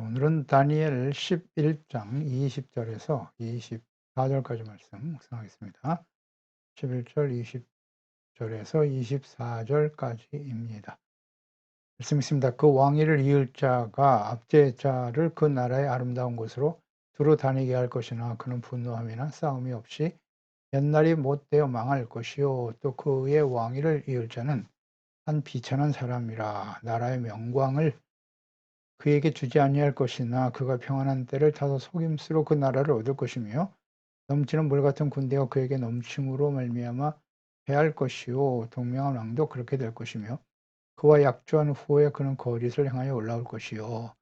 오늘은 다니엘 11장 20절에서 24절까지 말씀 묵상하겠습니다. 11절 20절에서 24절까지입니다. 말씀 있습니다. 그 왕위를 이을 자가 압제의 자를 그 나라의 아름다운 곳으로 두루 다니게 할 것이나 그는 분노함이나 싸움이 없이 옛날이 못되어 망할 것이요 또 그의 왕위를 이을 자는 한 비천한 사람이라 나라의 명광을 그에게 주지 아니할 것이나 그가 평안한 때를 타서 속임수로 그 나라를 얻을 것이며 넘치는 물 같은 군대가 그에게 넘침으로 말미암아 패할 것이요 동명한 왕도 그렇게 될 것이며 그와 약조한 후에 그는 거짓을 행하여 올라올 것이요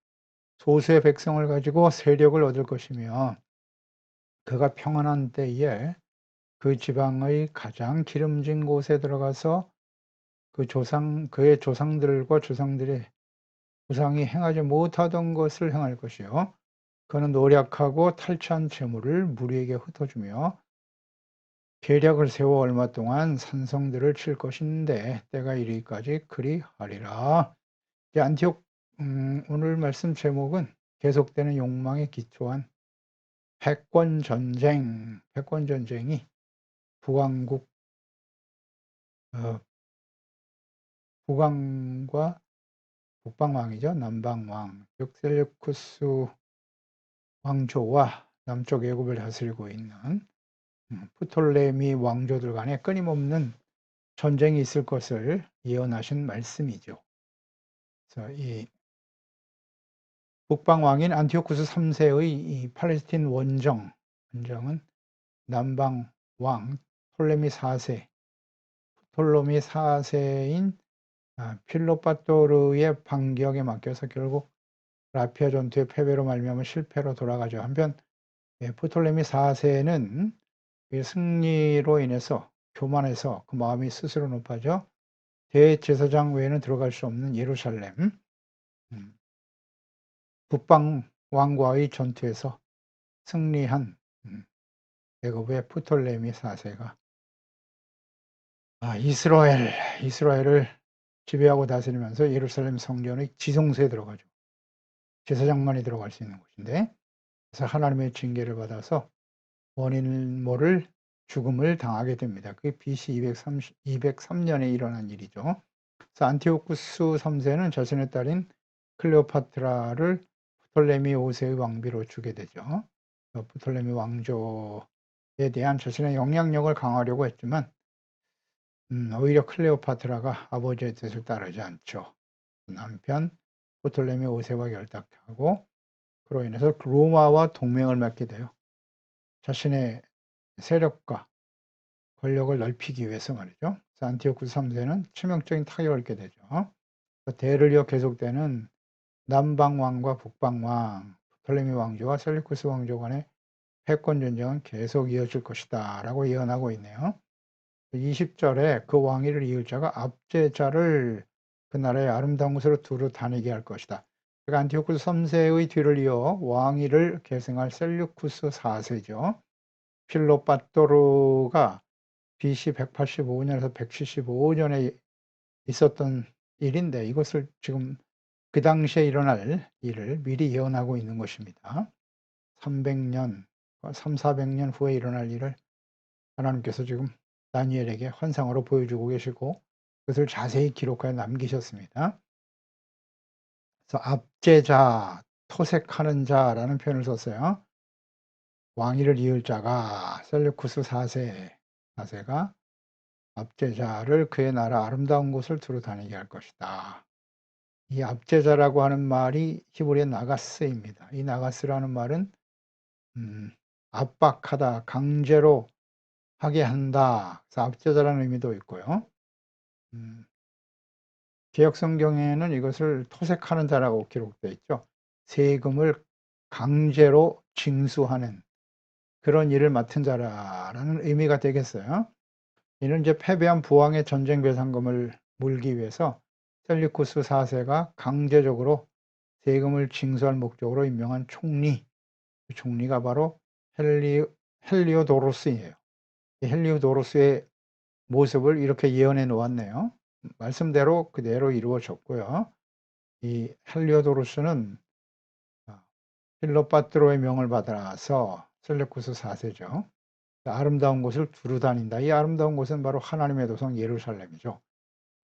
소수의 백성을 가지고 세력을 얻을 것이며 그가 평안한 때에 그 지방의 가장 기름진 곳에 들어가서 그의 조상들과 조상들의 조상이 행하지 못하던 것을 행할 것이요 그는 노력하고 탈취한 재물을 무리에게 흩어주며 계략을 세워 얼마 동안 산성들을 칠 것인데 때가 이르기까지 그리하리라. 안티옥 오늘 말씀 제목은 계속되는 욕망에 기초한 패권 전쟁이 북왕국 어, 북왕과 북방왕이죠. 남방왕 즉 셀루쿠스 왕조와 남쪽 애굽을 다스리고 있는 프톨레미 왕조들 간에 끊임없는 전쟁이 있을 것을 예언하신 말씀이죠. 그래서 이 북방 왕인 안티오쿠스 3세의 이 팔레스틴 원정은 남방 왕 톨레미 4세인 필로파토르의 반격에 맡겨서 결국 라피아 전투의 패배로 말미암아 실패로 돌아가죠. 한편 프톨레미 4세는 승리로 인해서 교만해서 그 마음이 스스로 높아져 대제사장 외에는 들어갈 수 없는 예루살렘 북방 왕과의 전투에서 승리한 애굽의 프톨레미 4세가 이스라엘을 지배하고 다스리면서 예루살렘 성전의 지성소에 들어가죠. 제사장만이 들어갈 수 있는 곳인데 그래서 하나님의 징계를 받아서 원인 모를 죽음을 당하게 됩니다. 그게 BC 203년에 일어난 일이죠. 그래서 안티오쿠스 3세는 자신의 딸인 클레오파트라를 프톨레미 5세의 왕비로 주게 되죠. 프톨레미 왕조에 대한 자신의 영향력을 강화하려고 했지만 오히려 클레오파트라가 아버지의 뜻을 따르지 않죠. 남편 프톨레미 5세와 결탁하고 그로 인해서 로마와 동맹을 맺게 돼요. 자신의 세력과 권력을 넓히기 위해서 말이죠. 안티오쿠스 3세는 치명적인 타격을 입게 되죠. 대를 이어 계속되는 남방왕과 북방왕, 프톨레미 왕조와 셀루쿠스 왕조 간의 패권 전쟁은 계속 이어질 것이다 라고 예언하고 있네요. 20절에 그 왕위를 이을 자가 압제자를 그 나라의 아름다운 곳으로 두루 다니게 할 것이다. 그러니까 안티오쿠스 3세의 뒤를 이어 왕위를 계승할 셀루쿠스 4세죠. 필로파토르가 BC 185년에서 175년에 있었던 일인데 이것을 지금 그 당시에 일어날 일을 미리 예언하고 있는 것입니다. 300년, 400년 후에 일어날 일을 하나님께서 지금 다니엘에게 환상으로 보여주고 계시고 그것을 자세히 기록하여 남기셨습니다. 그래서 압제자, 토색하는 자라는 표현을 썼어요. 왕위를 이을 자가 셀루쿠스 4세가 압제자를 그의 나라 아름다운 곳을 두루 다니게 할 것이다. 이 압제자라고 하는 말이 히브리의 나가스입니다. 이 나가스라는 말은 압박하다, 강제로 하게 한다. 그래서 압제자라는 의미도 있고요. 개역 성경에는 이것을 토색하는 자라고 기록되어 있죠. 세금을 강제로 징수하는 그런 일을 맡은 자라는 의미가 되겠어요. 이는 이제 패배한 부왕의 전쟁 배상금을 물기 위해서 셀리쿠스 4세가 강제적으로 세금을 징수할 목적으로 임명한 총리, 그 총리가 바로 헬리오도로스예요. 헬리오도로스의 모습을 이렇게 예언해 놓았네요. 말씀대로 그대로 이루어졌고요. 이 헬리오도로스는 필로파트로의 명을 받아서 셀레쿠스 4세죠. 아름다운 곳을 두루 다닌다. 이 아름다운 곳은 바로 하나님의 도성 예루살렘이죠.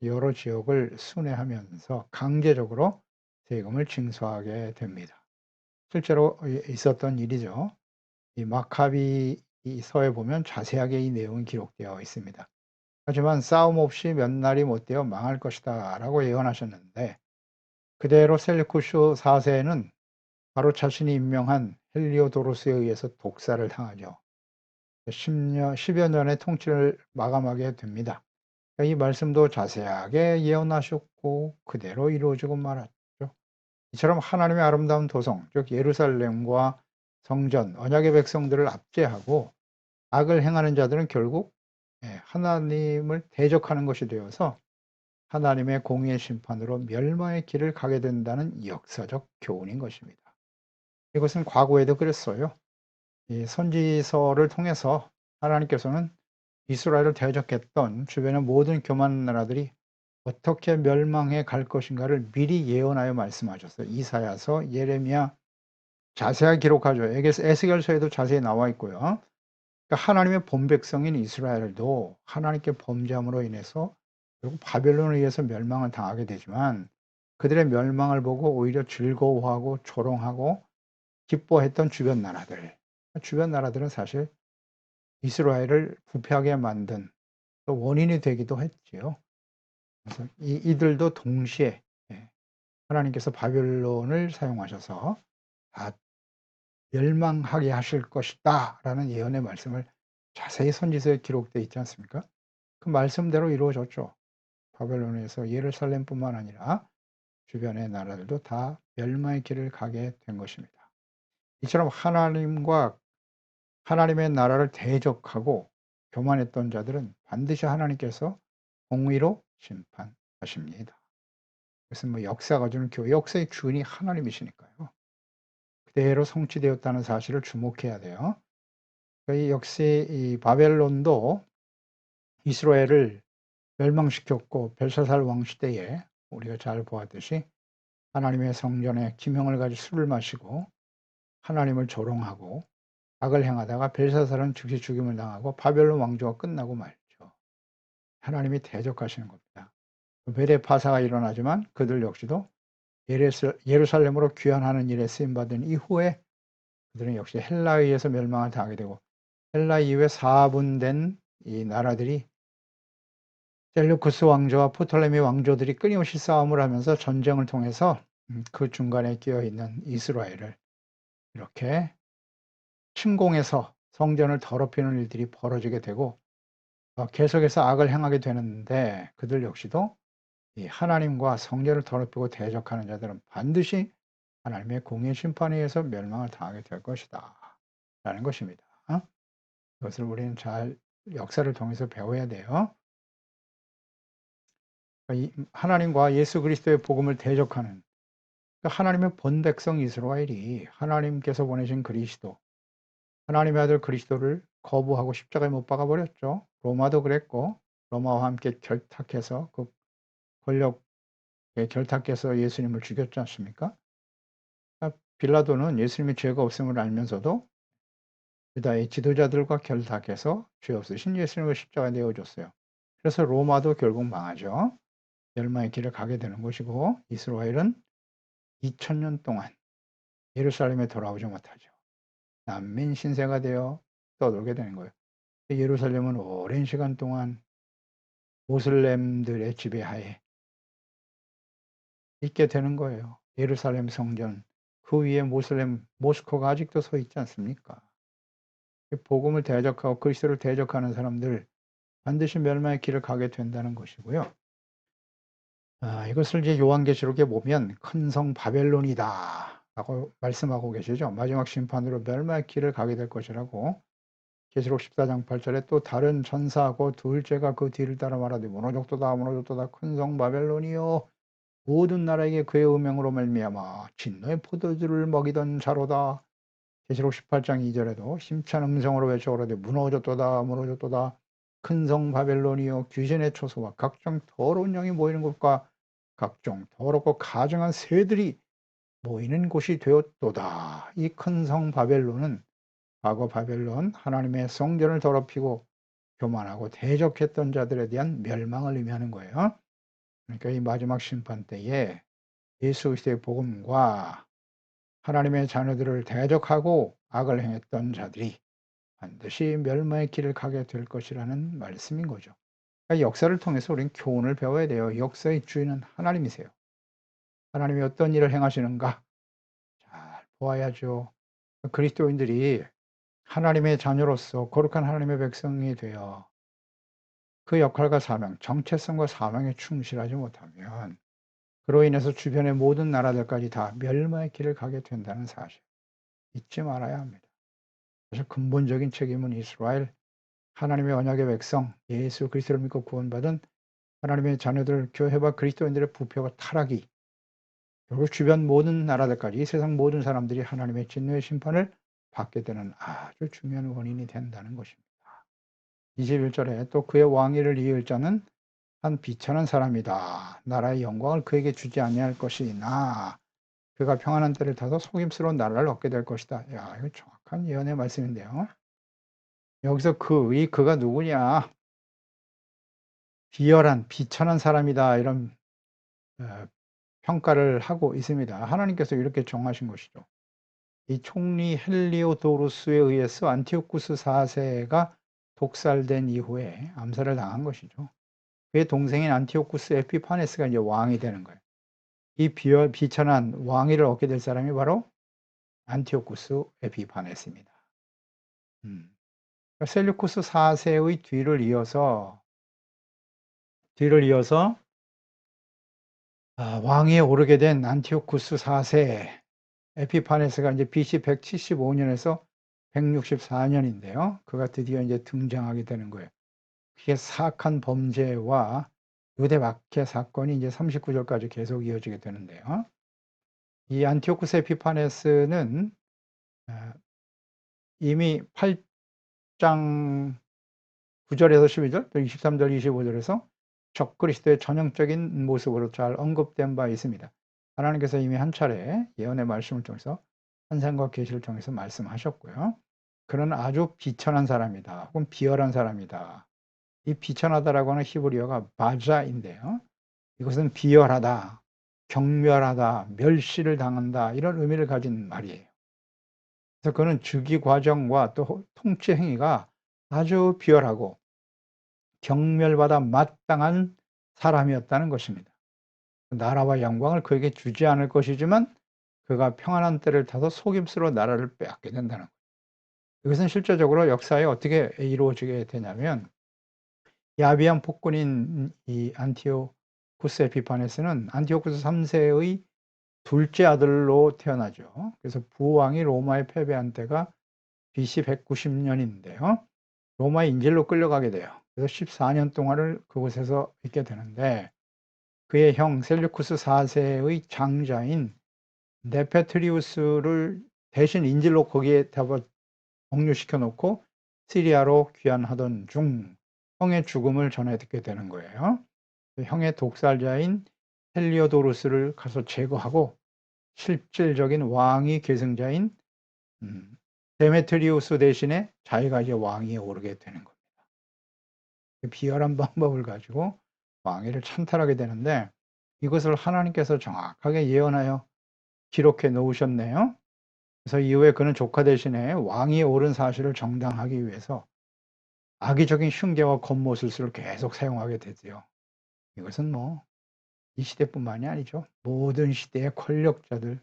여러 지역을 순회하면서 강제적으로 세금을 징수하게 됩니다. 실제로 있었던 일이죠. 이 마카비서에 보면 자세하게 이 내용이 기록되어 있습니다. 하지만 싸움 없이 몇 날이 못 되어 망할 것이다 라고 예언하셨는데, 그대로 셀루쿠스 4세는 바로 자신이 임명한 헬리오도로스에 의해서 독사를 당하죠. 10여 년의 통치를 마감하게 됩니다. 이 말씀도 자세하게 예언하셨고 그대로 이루어지고 말았죠. 이처럼 하나님의 아름다운 도성, 즉 예루살렘과 성전, 언약의 백성들을 압제하고 악을 행하는 자들은 결국 하나님을 대적하는 것이 되어서 하나님의 공의의 심판으로 멸망의 길을 가게 된다는 역사적 교훈인 것입니다. 이것은 과거에도 그랬어요. 이 선지서를 통해서 하나님께서는 이스라엘을 대적했던 주변의 모든 교만 나라들이 어떻게 멸망해 갈 것인가를 미리 예언하여 말씀하셨어요. 이사야서, 예레미야 자세하게 기록하죠. 에스겔서에도 자세히 나와 있고요. 그러니까 하나님의 본백성인 이스라엘도 하나님께 범죄함으로 인해서 결국 바벨론에 의해서 멸망을 당하게 되지만, 그들의 멸망을 보고 오히려 즐거워하고 조롱하고 기뻐했던 주변 나라들은 사실 이스라엘을 부패하게 만든 또 원인이 되기도 했지요. 그래서 이들도 동시에 하나님께서 바벨론을 사용하셔서 다 멸망하게 하실 것이다 라는 예언의 말씀을 자세히 선지서에 기록되어 있지 않습니까? 그 말씀대로 이루어졌죠. 바벨론에서 예루살렘뿐만 아니라 주변의 나라들도 다 멸망의 길을 가게 된 것입니다. 이처럼 하나님의 나라를 대적하고 교만했던 자들은 반드시 하나님께서 공의로 심판하십니다. 그것은 역사가 주는 역사의 주인이 하나님이시니까요. 그대로 성취되었다는 사실을 주목해야 돼요. 역시 이 바벨론도 이스라엘을 멸망시켰고, 벨사살 왕 시대에 우리가 잘 보았듯이 하나님의 성전에 기명을 가지고 술을 마시고 하나님을 조롱하고 악을 행하다가 벨사살은 즉시 죽임을 당하고 바벨론 왕조가 끝나고 말죠. 하나님이 대적하시는 겁니다. 베레 파사가 일어나지만 그들 역시도 예루살렘으로 귀환하는 일에 쓰임받은 이후에 그들은 역시 헬라에 의해서 멸망을 당하게 되고, 헬라 이후에 4분된 이 나라들이 셀루쿠스 왕조와 프톨레미 왕조들이 끊임없이 싸움을 하면서 전쟁을 통해서 그 중간에 끼어 있는 이스라엘을 이렇게 침공해서 성전을 더럽히는 일들이 벌어지게 되고, 계속해서 악을 행하게 되는데, 그들 역시도 이 하나님과 성전을 더럽히고 대적하는 자들은 반드시 하나님의 공의 심판에 의해서 멸망을 당하게 될 것이다 라는 것입니다. 이것을 우리는 잘 역사를 통해서 배워야 돼요. 하나님과 예수 그리스도의 복음을 대적하는, 하나님의 본백성 이스라엘이 하나님께서 보내신 그리스도, 하나님의 아들 그리스도를 거부하고 십자가에 못 박아 버렸죠. 로마도 그랬고, 로마와 함께 결탁해서 그 권력에 결탁해서 예수님을 죽였지 않습니까? 빌라도는 예수님이 죄가 없음을 알면서도 유다의 지도자들과 결탁해서 죄 없으신 예수님을 십자가에 내어줬어요. 그래서 로마도 결국 망하죠. 멸망의 길을 가게 되는 것이고, 이스라엘은 2000년 동안 예루살렘에 돌아오지 못하죠. 난민 신세가 되어 떠돌게 되는 거예요. 예루살렘은 오랜 시간 동안 모슬렘들의 지배하에 있게 되는 거예요. 예루살렘 성전, 그 위에 모스크가 아직도 서 있지 않습니까? 복음을 대적하고 그리스도를 대적하는 사람들 반드시 멸망의 길을 가게 된다는 것이고요. 이것을 이제 요한계시록에 보면 큰 성 바벨론이다 라고 말씀하고 계시죠. 마지막 심판으로 멸망의 길을 가게 될 것이라고. 계시록 14장 8절에 또 다른 천사하고 둘째가 그 뒤를 따라 말하되 무너졌도다 무너졌도다 큰 성 바벨론이요 모든 나라에게 그의 음행으로 말미암아 진노의 포도주를 먹이던 자로다. 계시록 18장 2절에도 심찬 음성으로 외쳐 오르되 무너졌도다 무너졌도다 큰 성 바벨론이요 귀신의 초소와 각종 더러운 영이 모이는 곳과 각종 더럽고 가증한 새들이 모이는 곳이 되었도다. 이 큰 성 바벨론은 과거 바벨론 하나님의 성전을 더럽히고 교만하고 대적했던 자들에 대한 멸망을 의미하는 거예요. 그러니까 이 마지막 심판 때에 예수 그리스도의 복음과 하나님의 자녀들을 대적하고 악을 행했던 자들이 반드시 멸망의 길을 가게 될 것이라는 말씀인 거죠. 그러니까 역사를 통해서 우리는 교훈을 배워야 돼요. 역사의 주인은 하나님이세요. 하나님이 어떤 일을 행하시는가 잘 보아야죠. 그리스도인들이 하나님의 자녀로서 거룩한 하나님의 백성이 되어 그 역할과 사명, 정체성과 사명에 충실하지 못하면 그로 인해서 주변의 모든 나라들까지 다 멸망의 길을 가게 된다는 사실 잊지 말아야 합니다. 사실 근본적인 책임은 이스라엘 하나님의 언약의 백성 예수 그리스도를 믿고 구원받은 하나님의 자녀들 교회와 그리스도인들의 부패와 타락이 결국 주변 모든 나라들까지 이 세상 모든 사람들이 하나님의 진노의 심판을 받게 되는 아주 중요한 원인이 된다는 것입니다. 21절에 또 그의 왕위를 이을 자는 한 비천한 사람이다. 나라의 영광을 그에게 주지 아니할 것이나 그가 평안한 때를 타서 속임스러운 나라를 얻게 될 것이다. 야, 이거 정확한 예언의 말씀인데요. 여기서 그가 누구냐? 비열한, 비천한 사람이다. 이런 평가를 하고 있습니다. 하나님께서 이렇게 정하신 것이죠. 이 총리 헬리오도루스에 의해서 안티오쿠스 4세가 독살된 이후에 암살을 당한 것이죠. 그의 동생인 안티오쿠스 에피파네스가 이제 왕이 되는 거예요. 이 비천한 왕위를 얻게 될 사람이 바로 안티오쿠스 에피파네스입니다. 셀류쿠스 4세의 뒤를 이어서 왕위에 오르게 된 안티오쿠스 4세 에피파네스가 이제 BC 175년에서 164년인데요. 그가 드디어 이제 등장하게 되는 거예요. 그게 사악한 범죄와 유대 박해 사건이 이제 39절까지 계속 이어지게 되는데요. 이 안티오쿠스 에피파네스는 이미 8장 9절에서 12절, 또 23절, 25절에서 적그리스도의 전형적인 모습으로 잘 언급된 바 있습니다. 하나님께서 이미 한 차례 예언의 말씀을 통해서 환상과 계시를 통해서 말씀하셨고요. 그는 아주 비천한 사람이다. 혹은 비열한 사람이다. 이 비천하다라고 하는 히브리어가 바자인데요. 이것은 비열하다, 경멸하다, 멸시를 당한다 이런 의미를 가진 말이에요. 그래서 그는 즉위 과정과 또 통치 행위가 아주 비열하고 경멸받아 마땅한 사람이었다는 것입니다. 나라와 영광을 그에게 주지 않을 것이지만 그가 평안한 때를 타서 속임수로 나라를 빼앗게 된다는 거예요. 이것은 실제적으로 역사에 어떻게 이루어지게 되냐면 야비한 폭군인 이 안티오쿠스 에피파네스는 안티오쿠스 3세의 둘째 아들로 태어나죠. 그래서 부왕이 로마에 패배한 때가 BC 190년인데요. 로마의 인질로 끌려가게 돼요. 그래서 14년 동안을 그곳에서 있게 되는데 그의 형 셀류쿠스 4세의 장자인 네페트리우스를 대신 인질로 거기에 억류시켜 놓고 시리아로 귀환하던 중 형의 죽음을 전해 듣게 되는 거예요. 형의 독살자인 헬리오도루스를 가서 제거하고 실질적인 왕위 계승자인 데메트리우스 대신에 자기가 이제 왕위에 오르게 되는 겁니다. 비열한 방법을 가지고 왕위를 찬탈하게 되는데 이것을 하나님께서 정확하게 예언하여 기록해 놓으셨네요. 그래서 이후에 그는 조카 대신에 왕위에 오른 사실을 정당하기 위해서 악의적인 흉계와 겉모술수를 계속 사용하게 되지요. 이것은 뭐 이 시대뿐만이 아니죠. 모든 시대의 권력자들,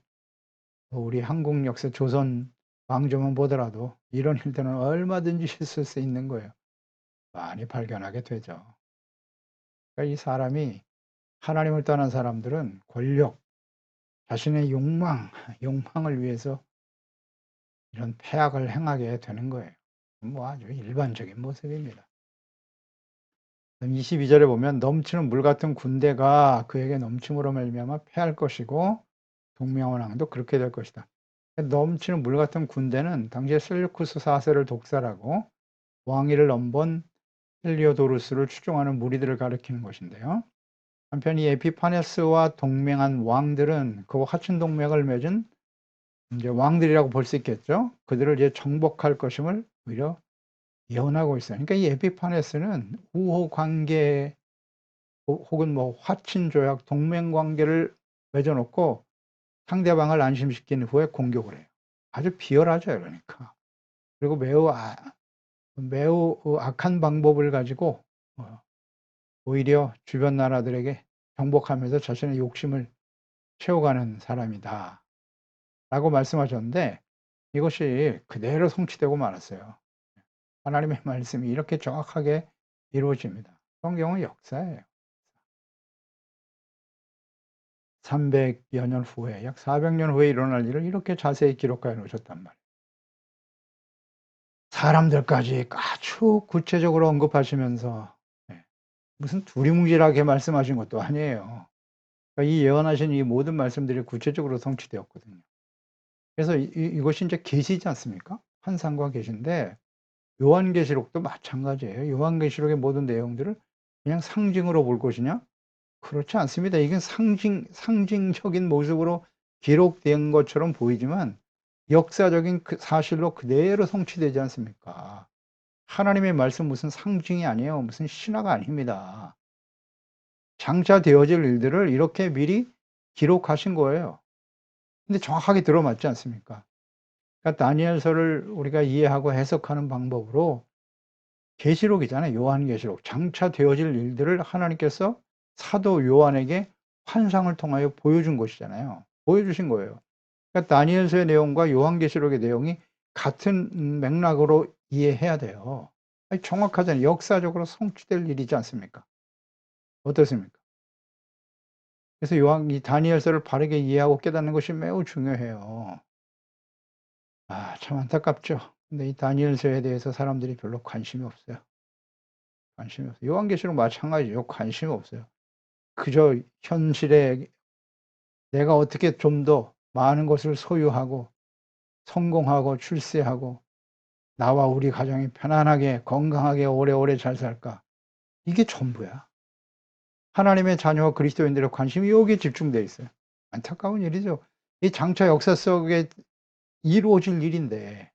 우리 한국 역사 조선 왕조만 보더라도 이런 일들은 얼마든지 있을 수 있는 거예요. 많이 발견하게 되죠. 그러니까 이 사람이 하나님을 떠난 사람들은 권력, 자신의 욕망을 위해서 이런 패악을 행하게 되는 거예요. 뭐 아주 일반적인 모습입니다. 22절에 보면 넘치는 물 같은 군대가 그에게 넘침으로 말미암아 패할 것이고 동명왕도 그렇게 될 것이다. 넘치는 물 같은 군대는 당시에 셀류쿠스 4세를 독살하고 왕위를 넘본 헬리오도루스를 추종하는 무리들을 가리키는 것인데요. 한편 이 에피파네스와 동맹한 왕들은 그 화친 동맹을 맺은 이제 왕들이라고 볼 수 있겠죠. 그들을 이제 정복할 것임을 오히려 예언하고 있어요. 그러니까 이 에피파네스는 우호 관계 혹은 뭐 화친 조약, 동맹 관계를 맺어 놓고 상대방을 안심시킨 후에 공격을 해요. 아주 비열하죠, 그러니까. 그리고 매우 악한 방법을 가지고 오히려 주변 나라들에게 정복하면서 자신의 욕심을 채워가는 사람이다 라고 말씀하셨는데, 이것이 그대로 성취되고 말았어요. 하나님의 말씀이 이렇게 정확하게 이루어집니다. 성경은 역사예요. 300여 년 후에, 약 400년 후에 일어날 일을 이렇게 자세히 기록하여 놓으셨단 말이에요. 사람들까지 아주 구체적으로 언급하시면서 무슨 두리뭉실하게 말씀하신 것도 아니에요. 그러니까 이 예언하신 이 모든 말씀들이 구체적으로 성취되었거든요. 그래서 이것이 이제 계시지 않습니까? 환상과 계시인데, 요한계시록도 마찬가지예요. 요한계시록의 모든 내용들을 그냥 상징으로 볼 것이냐? 그렇지 않습니다. 이건 상징적인 모습으로 기록된 것처럼 보이지만 역사적인 그 사실로 그대로 성취되지 않습니까? 하나님의 말씀 무슨 상징이 아니에요. 무슨 신화가 아닙니다. 장차 되어질 일들을 이렇게 미리 기록하신 거예요. 근데 정확하게 들어맞지 않습니까? 그러니까 다니엘서를 우리가 이해하고 해석하는 방법으로 계시록이잖아요. 요한계시록. 장차 되어질 일들을 하나님께서 사도 요한에게 환상을 통하여 보여준 것이잖아요. 보여주신 거예요. 그러니까 다니엘서의 내용과 요한계시록의 내용이 같은 맥락으로 이해해야 돼요. 아니, 정확하잖아요. 역사적으로 성취될 일이지 않습니까? 어떻습니까? 그래서 이 다니엘서를 바르게 이해하고 깨닫는 것이 매우 중요해요. 참 안타깝죠. 근데 이 다니엘서에 대해서 사람들이 별로 관심이 없어요. 관심이 없어요. 요한계시록 마찬가지죠. 관심이 없어요. 그저 현실에 내가 어떻게 좀 더 많은 것을 소유하고 성공하고 출세하고 나와 우리 가정이 편안하게 건강하게 오래오래 잘 살까? 이게 전부야. 하나님의 자녀와 그리스도인들의 관심이 여기에 집중되어 있어요. 안타까운 일이죠. 이 장차 역사 속에 이루어질 일인데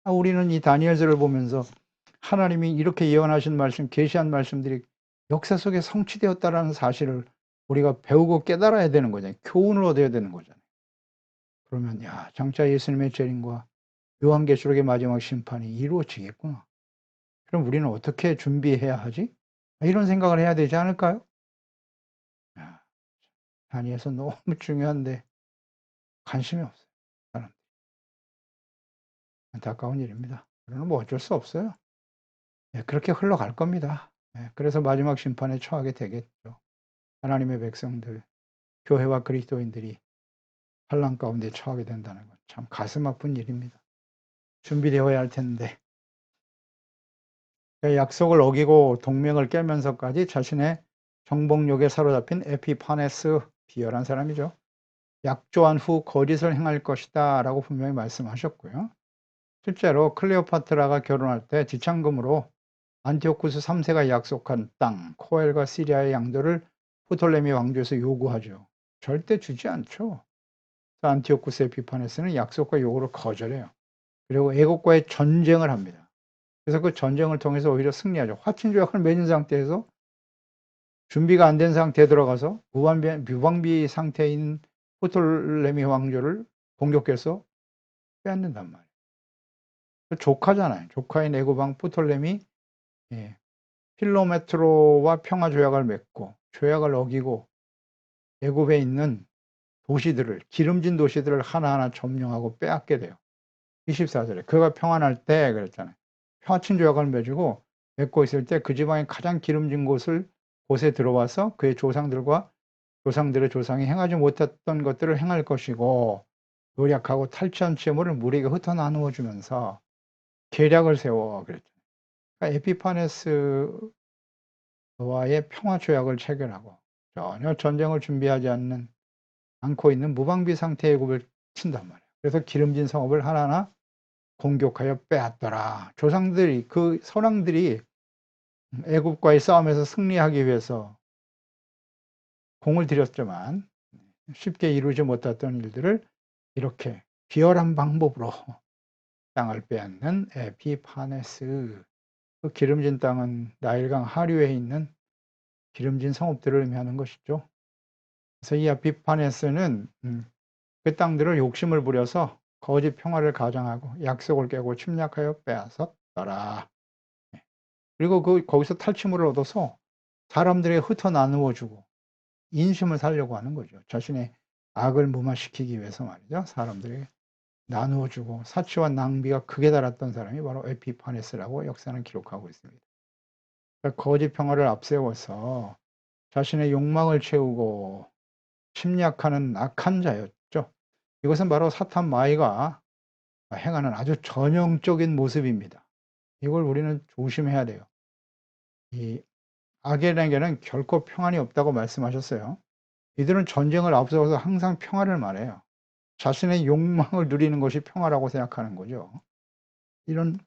우리는 이 다니엘서를 보면서 하나님이 이렇게 예언하신 말씀, 계시한 말씀들이 역사 속에 성취되었다라는 사실을 우리가 배우고 깨달아야 되는 거잖아요. 교훈을 얻어야 되는 거잖아요. 그러면 장차 예수님의 재림과 요한계시록의 마지막 심판이 이루어지겠구나. 그럼 우리는 어떻게 준비해야 하지? 이런 생각을 해야 되지 않을까요? 다니엘서 너무 중요한데 관심이 없어요. 사람들이. 안타까운 일입니다. 그러나 뭐 어쩔 수 없어요. 그렇게 흘러갈 겁니다. 그래서 마지막 심판에 처하게 되겠죠. 하나님의 백성들, 교회와 그리스도인들이 환난 가운데 처하게 된다는 건 참 가슴 아픈 일입니다. 준비되어야 할 텐데 약속을 어기고 동맹을 깨면서까지 자신의 정복욕에 사로잡힌 에피파네스, 비열한 사람이죠. 약조한 후 거짓을 행할 것이다 라고 분명히 말씀하셨고요. 실제로 클레오파트라가 결혼할 때 지참금으로 안티오쿠스 3세가 약속한 땅, 코엘과 시리아의 양도를 프톨레미 왕조에서 요구하죠. 절대 주지 않죠. 안티오쿠스 에피파네스는 약속과 요구를 거절해요. 그리고 애국과의 전쟁을 합니다. 그래서 그 전쟁을 통해서 오히려 승리하죠. 화친조약을 맺은 상태에서 준비가 안 된 상태에 들어가서 무방비 상태인 프톨레미 왕조를 공격해서 빼앗는단 말이에요. 조카잖아요. 조카인 애굽왕 프톨레미 필로메트로와 평화조약을 맺고 조약을 어기고 애굽에 있는 도시들을, 기름진 도시들을 하나하나 점령하고 빼앗게 돼요. 24절에 그가 평안할 때 그랬잖아요. 화친조약을 맺고 있을 때 그 지방의 가장 기름진 곳에 들어와서 그의 조상들의 조상이 행하지 못했던 것들을 행할 것이고 노력하고 탈취한 채무를 무리에게 흩어 나누어 주면서 계략을 세워 그랬죠. 그러니까 에피파네스와의 평화 조약을 체결하고 전혀 전쟁을 준비하지 않고 있는 무방비 상태의 애굽을 친단 말이에요. 그래서 기름진 성읍을 하나하나 공격하여 빼앗더라. 조상들이 그 선왕들이 애굽과의 싸움에서 승리하기 위해서 공을 들였지만 쉽게 이루지 못했던 일들을 이렇게 비열한 방법으로 땅을 빼앗는 에피파네스. 그 기름진 땅은 나일강 하류에 있는 기름진 성읍들을 의미하는 것이죠. 그래서 이 에피파네스는 그 땅들을 욕심을 부려서 거짓 평화를 가장하고 약속을 깨고 침략하여 빼앗았더라. 그리고 거기서 탈취물을 얻어서 사람들에게 흩어 나누어 주고 인심을 살려고 하는 거죠. 자신의 악을 무마시키기 위해서 말이죠. 사람들에게 나누어 주고 사치와 낭비가 극에 달했던 사람이 바로 에피파네스라고 역사는 기록하고 있습니다. 그러니까 거짓 평화를 앞세워서 자신의 욕망을 채우고 침략하는 악한 자였죠. 이것은 바로 사탄 마귀가 행하는 아주 전형적인 모습입니다. 이걸 우리는 조심해야 돼요. 이 악인에게는 결코 평안이 없다고 말씀하셨어요. 이들은 전쟁을 앞서서 항상 평화를 말해요. 자신의 욕망을 누리는 것이 평화라고 생각하는 거죠. 이런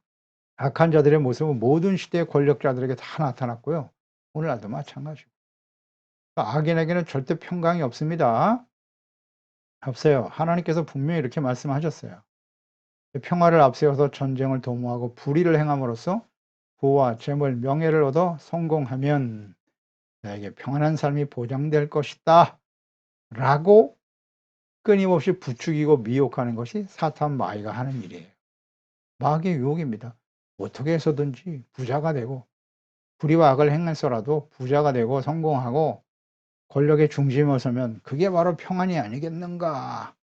악한 자들의 모습은 모든 시대의 권력자들에게 다 나타났고요. 오늘날도 마찬가지고. 악인에게는 절대 평강이 없습니다. 없어요. 하나님께서 분명히 이렇게 말씀하셨어요. 평화를 앞세워서 전쟁을 도모하고 불의를 행함으로써 부와 재물, 명예를 얻어 성공하면 나에게 평안한 삶이 보장될 것이다 라고 끊임없이 부추기고 미혹하는 것이 사탄 마귀가 하는 일이에요. 마귀의 유혹입니다. 어떻게 해서든지 부자가 되고 불의와 악을 행해서라도 부자가 되고 성공하고 권력의 중심에 서면 그게 바로 평안이 아니겠는가.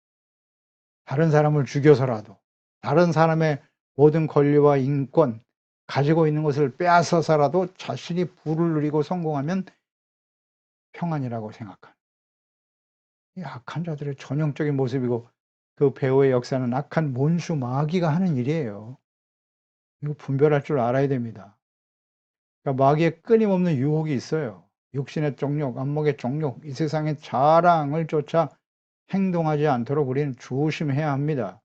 다른 사람을 죽여서라도 다른 사람의 모든 권리와 인권 가지고 있는 것을 빼앗아서라도 자신이 부를 누리고 성공하면 평안이라고 생각하는 이 악한 자들의 전형적인 모습이고 그 배후의 역사는 악한 몬수 마귀가 하는 일이에요. 이거 분별할 줄 알아야 됩니다. 그러니까 마귀의 끊임없는 유혹이 있어요. 육신의 정욕, 안목의 정욕, 이 세상의 자랑을 쫓아 행동하지 않도록 우리는 조심해야 합니다.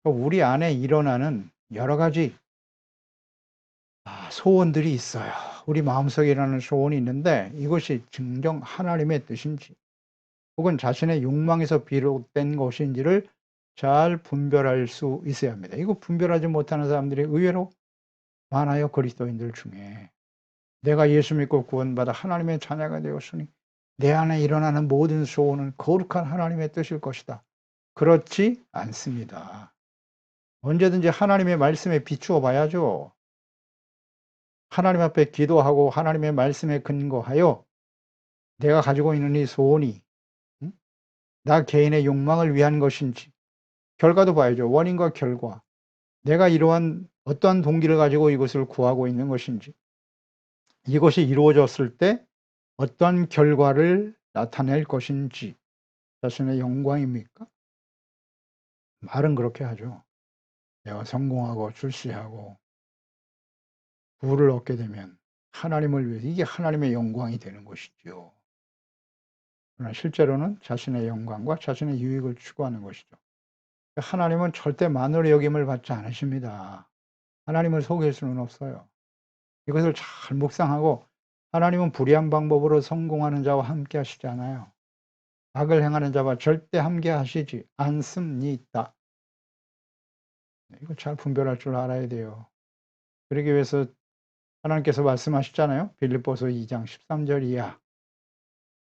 우리 안에 일어나는 여러 가지 소원들이 있어요. 우리 마음속에 일어나는 소원이 있는데 이것이 진정 하나님의 뜻인지 혹은 자신의 욕망에서 비롯된 것인지를 잘 분별할 수 있어야 합니다. 이거 분별하지 못하는 사람들이 의외로 많아요. 그리스도인들 중에. 내가 예수 믿고 구원받아 하나님의 자녀가 되었으니 내 안에 일어나는 모든 소원은 거룩한 하나님의 뜻일 것이다. 그렇지 않습니다. 언제든지 하나님의 말씀에 비추어 봐야죠. 하나님 앞에 기도하고 하나님의 말씀에 근거하여 내가 가지고 있는 이 소원이 나 개인의 욕망을 위한 것인지 결과도 봐야죠. 원인과 결과. 내가 이러한 어떠한 동기를 가지고 이것을 구하고 있는 것인지 이것이 이루어졌을 때 어떤 결과를 나타낼 것인지 자신의 영광입니까? 말은 그렇게 하죠. 내가 성공하고 출세하고 부를 얻게 되면 하나님을 위해서 이게 하나님의 영광이 되는 것이죠. 그러나 실제로는 자신의 영광과 자신의 유익을 추구하는 것이죠. 하나님은 절대 만으로 여김을 받지 않으십니다. 하나님을 속일 수는 없어요. 이것을 잘 묵상하고 하나님은 불의한 방법으로 성공하는 자와 함께 하시지 않아요. 악을 행하는 자와 절대 함께 하시지 않습니다. 이거 잘 분별할 줄 알아야 돼요. 그러기 위해서 하나님께서 말씀하셨잖아요. 빌립보서 2장 13절 이하.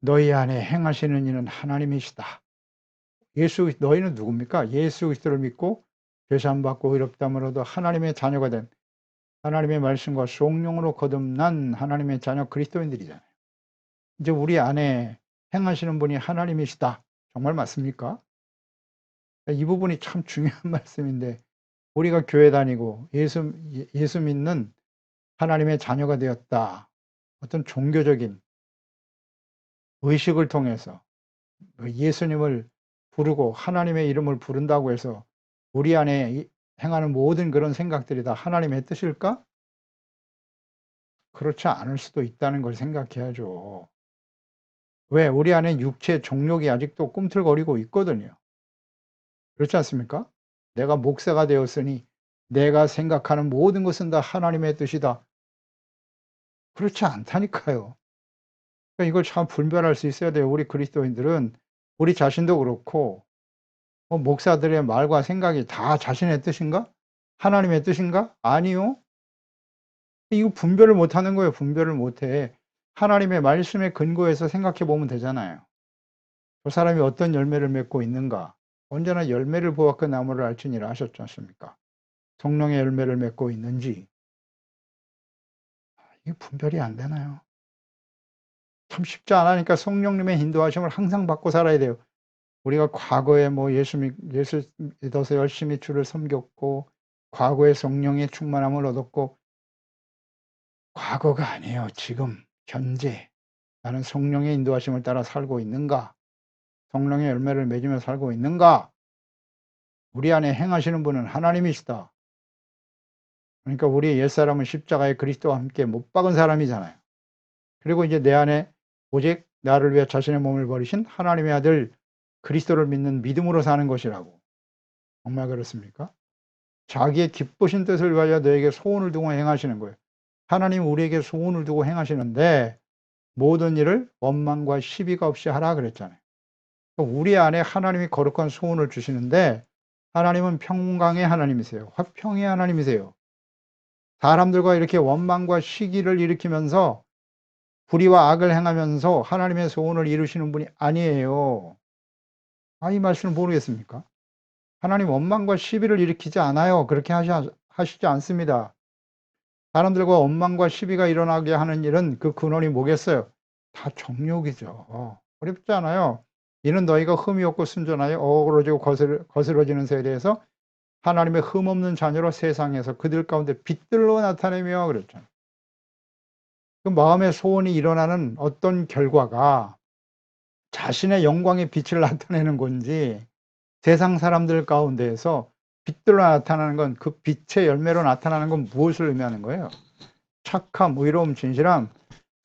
너희 안에 행하시는 이는 하나님이시다. 너희는 누굽니까? 예수 그리스도를 믿고 죄사함 받고 의롭다함으로도 하나님의 자녀가 된 하나님의 말씀과 성령으로 거듭난 하나님의 자녀 그리스도인들이잖아요. 이제 우리 안에 행하시는 분이 하나님이시다. 정말 맞습니까? 이 부분이 참 중요한 말씀인데 우리가 교회 다니고 예수 믿는 하나님의 자녀가 되었다. 어떤 종교적인 의식을 통해서 예수님을 부르고 하나님의 이름을 부른다고 해서 우리 안에 행하는 모든 그런 생각들이 다 하나님의 뜻일까? 그렇지 않을 수도 있다는 걸 생각해야죠. 왜? 우리 안에 육체 정욕이 아직도 꿈틀거리고 있거든요. 그렇지 않습니까? 내가 목사가 되었으니 내가 생각하는 모든 것은 다 하나님의 뜻이다. 그렇지 않다니까요. 그러니까 이걸 참 분별할 수 있어야 돼요. 우리 그리스도인들은 우리 자신도 그렇고 목사들의 말과 생각이 다 자신의 뜻인가? 하나님의 뜻인가? 아니요. 이거 분별을 못하는 거예요. 분별을 못해. 하나님의 말씀에 근거해서 생각해 보면 되잖아요. 저 사람이 어떤 열매를 맺고 있는가? 언제나 열매를 보았고 나무를 알지니라 하셨지 않습니까? 성령의 열매를 맺고 있는지 이게 분별이 안 되나요? 참 쉽지 않으니까 성령님의 인도하심을 항상 받고 살아야 돼요. 우리가 과거에 예수 믿어서 열심히 주를 섬겼고 과거에 성령의 충만함을 얻었고 과거가 아니에요. 지금 현재 나는 성령의 인도하심을 따라 살고 있는가? 성령의 열매를 맺으며 살고 있는가? 우리 안에 행하시는 분은 하나님이시다. 그러니까 우리 옛사람은 십자가에 그리스도와 함께 못 박은 사람이잖아요. 그리고 이제 내 안에 오직 나를 위해 자신의 몸을 버리신 하나님의 아들 그리스도를 믿는 믿음으로 사는 것이라고. 정말 그렇습니까? 자기의 기쁘신 뜻을 위하여 너에게 소원을 두고 행하시는 거예요. 하나님 우리에게 소원을 두고 행하시는데 모든 일을 원망과 시비가 없이 하라 그랬잖아요. 우리 안에 하나님이 거룩한 소원을 주시는데 하나님은 평강의 하나님이세요. 화평의 하나님이세요. 사람들과 이렇게 원망과 시기를 일으키면서 불의와 악을 행하면서 하나님의 소원을 이루시는 분이 아니에요. 이 말씀을 모르겠습니까? 하나님 원망과 시비를 일으키지 않아요. 그렇게 하시지 않습니다. 사람들과 원망과 시비가 일어나게 하는 일은 그 근원이 뭐겠어요? 다 정욕이죠. 어렵지 않아요. 이는 너희가 흠이 없고 순전하여 어그러지고 거스러지는 세대에서 하나님의 흠없는 자녀로 세상에서 그들 가운데 빛들로 나타내며 그랬잖아요. 그 마음의 소원이 일어나는 어떤 결과가 자신의 영광의 빛을 나타내는 건지 세상 사람들 가운데에서 빛들로 나타나는 건 그 빛의 열매로 나타나는 건 무엇을 의미하는 거예요? 착함, 의로움, 진실함,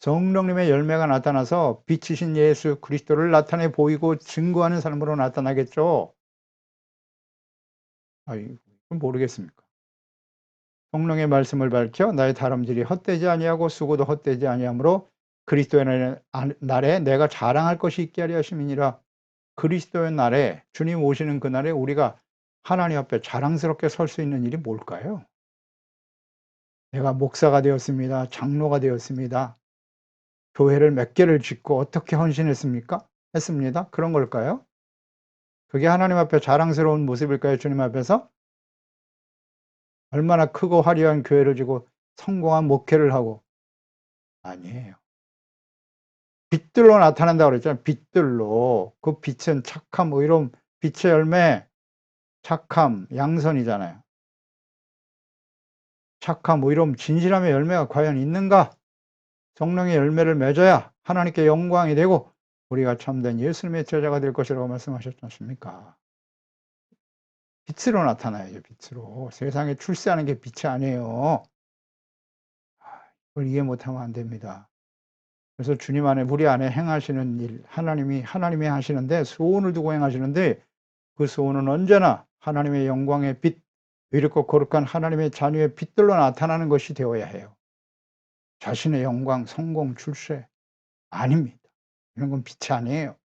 성령님의 열매가 나타나서 빛이신 예수 그리스도를 나타내 보이고 증거하는 삶으로 나타나겠죠. 이건 모르겠습니까? 성령의 말씀을 밝혀 나의 다름질이 헛되지 아니하고 수고도 헛되지 아니하므로 그리스도의 날에 내가 자랑할 것이 있게 하려 하심이니라. 그리스도의 날에 주님 오시는 그날에 우리가 하나님 앞에 자랑스럽게 설 수 있는 일이 뭘까요? 내가 목사가 되었습니다. 장로가 되었습니다. 교회를 몇 개를 짓고 어떻게 헌신했습니까? 했습니다. 그런 걸까요? 그게 하나님 앞에 자랑스러운 모습일까요? 주님 앞에서? 얼마나 크고 화려한 교회를 지고 성공한 목회를 하고 아니에요. 빛들로 나타난다고 그랬잖아요. 빛들로. 그 빛은 착함, 의로움, 빛의 열매, 착함, 양선이잖아요. 착함, 의로움, 진실함의 열매가 과연 있는가? 성령의 열매를 맺어야 하나님께 영광이 되고 우리가 참된 예수님의 제자가 될 것이라고 말씀하셨지 않습니까? 빛으로 나타나야죠. 빛으로. 세상에 출세하는 게 빛이 아니에요. 그걸 이해 못하면 안 됩니다. 그래서 주님 안에 우리 안에 행하시는 일 하나님이 하시는데 소원을 두고 행하시는데 그 소원은 언제나 하나님의 영광의 빛, 의롭고 거룩한 하나님의 자녀의 빛들로 나타나는 것이 되어야 해요. 자신의 영광, 성공, 출세 아닙니다. 이런 건 빛이 아니에요.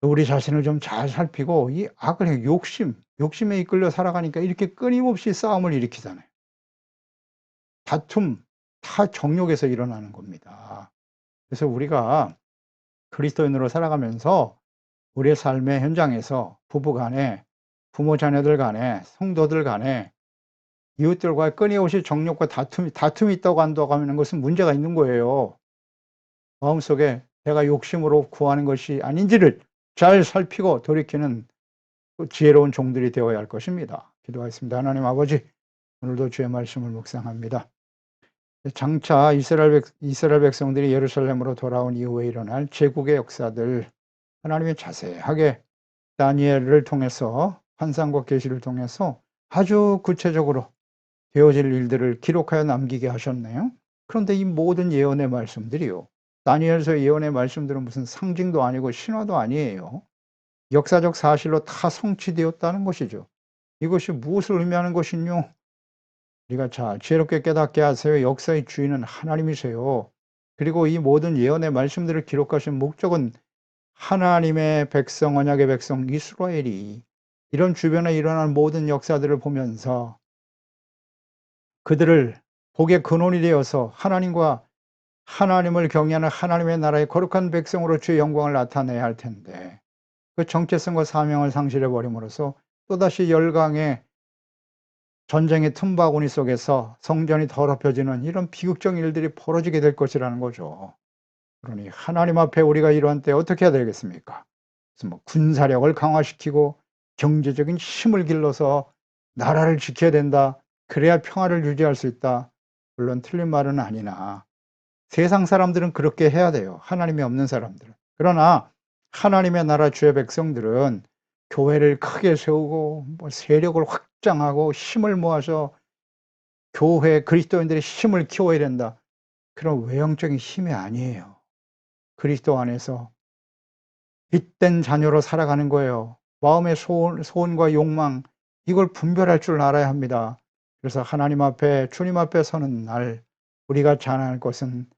우리 자신을 좀 잘 살피고 이 악을 해 욕심에 이끌려 살아가니까 이렇게 끊임없이 싸움을 일으키잖아요. 다툼 다 정욕에서 일어나는 겁니다. 그래서 우리가 그리스도인으로 살아가면서 우리의 삶의 현장에서 부부 간에 부모 자녀들 간에 성도들 간에 이웃들과의 끊임없이 정욕과 다툼이 있다고 한다고 하는 것은 문제가 있는 거예요. 마음속에 내가 욕심으로 구하는 것이 아닌지를 잘 살피고 돌이키는 지혜로운 종들이 되어야 할 것입니다. 기도하겠습니다. 하나님 아버지, 오늘도 주의 말씀을 묵상합니다. 장차 이스라엘 백성들이 예루살렘으로 돌아온 이후에 일어날 제국의 역사들 하나님이 자세하게 다니엘을 통해서 환상과 계시를 통해서 아주 구체적으로 되어질 일들을 기록하여 남기게 하셨네요. 그런데 이 모든 예언의 말씀들이요. 다니엘서의 예언의 말씀들은 무슨 상징도 아니고 신화도 아니에요. 역사적 사실로 다 성취되었다는 것이죠. 이것이 무엇을 의미하는 것이뇨? 우리가 잘 지혜롭게 깨닫게 하세요. 역사의 주인은 하나님이세요. 그리고 이 모든 예언의 말씀들을 기록하신 목적은 하나님의 백성, 언약의 백성 이스라엘이 이런 주변에 일어난 모든 역사들을 보면서 그들을 복의 근원이 되어서 하나님과 하나님을 경외하는 하나님의 나라의 거룩한 백성으로 주의 영광을 나타내야 할 텐데 그 정체성과 사명을 상실해 버림으로써 또다시 열강의 전쟁의 틈바구니 속에서 성전이 더럽혀지는 이런 비극적 일들이 벌어지게 될 것이라는 거죠. 그러니 하나님 앞에 우리가 이러한 때 어떻게 해야 되겠습니까? 그래서 뭐 군사력을 강화시키고 경제적인 힘을 길러서 나라를 지켜야 된다. 그래야 평화를 유지할 수 있다. 물론 틀린 말은 아니나 세상 사람들은 그렇게 해야 돼요. 하나님이 없는 사람들은. 그러나 하나님의 나라 주의 백성들은 교회를 크게 세우고 뭐 세력을 확장하고 힘을 모아서 교회 그리스도인들의 힘을 키워야 된다. 그런 외형적인 힘이 아니에요. 그리스도 안에서 빛된 자녀로 살아가는 거예요. 마음의 소원과 욕망 이걸 분별할 줄 알아야 합니다. 그래서 하나님 앞에 주님 앞에 서는 날 우리가 자랑할 것은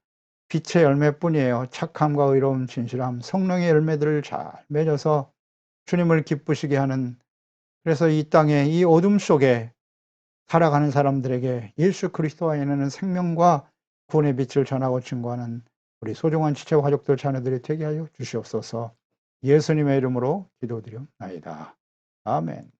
빛의 열매뿐이에요. 착함과 의로움, 진실함, 성령의 열매들을 잘 맺어서 주님을 기쁘시게 하는, 그래서 이 땅에 이 어둠 속에 살아가는 사람들에게 예수 그리스도 안에는 생명과 구원의 빛을 전하고 증거하는 우리 소중한 지체와 가족들 자녀들이 되게 하여 주시옵소서. 예수님의 이름으로 기도드리옵나이다. 아멘.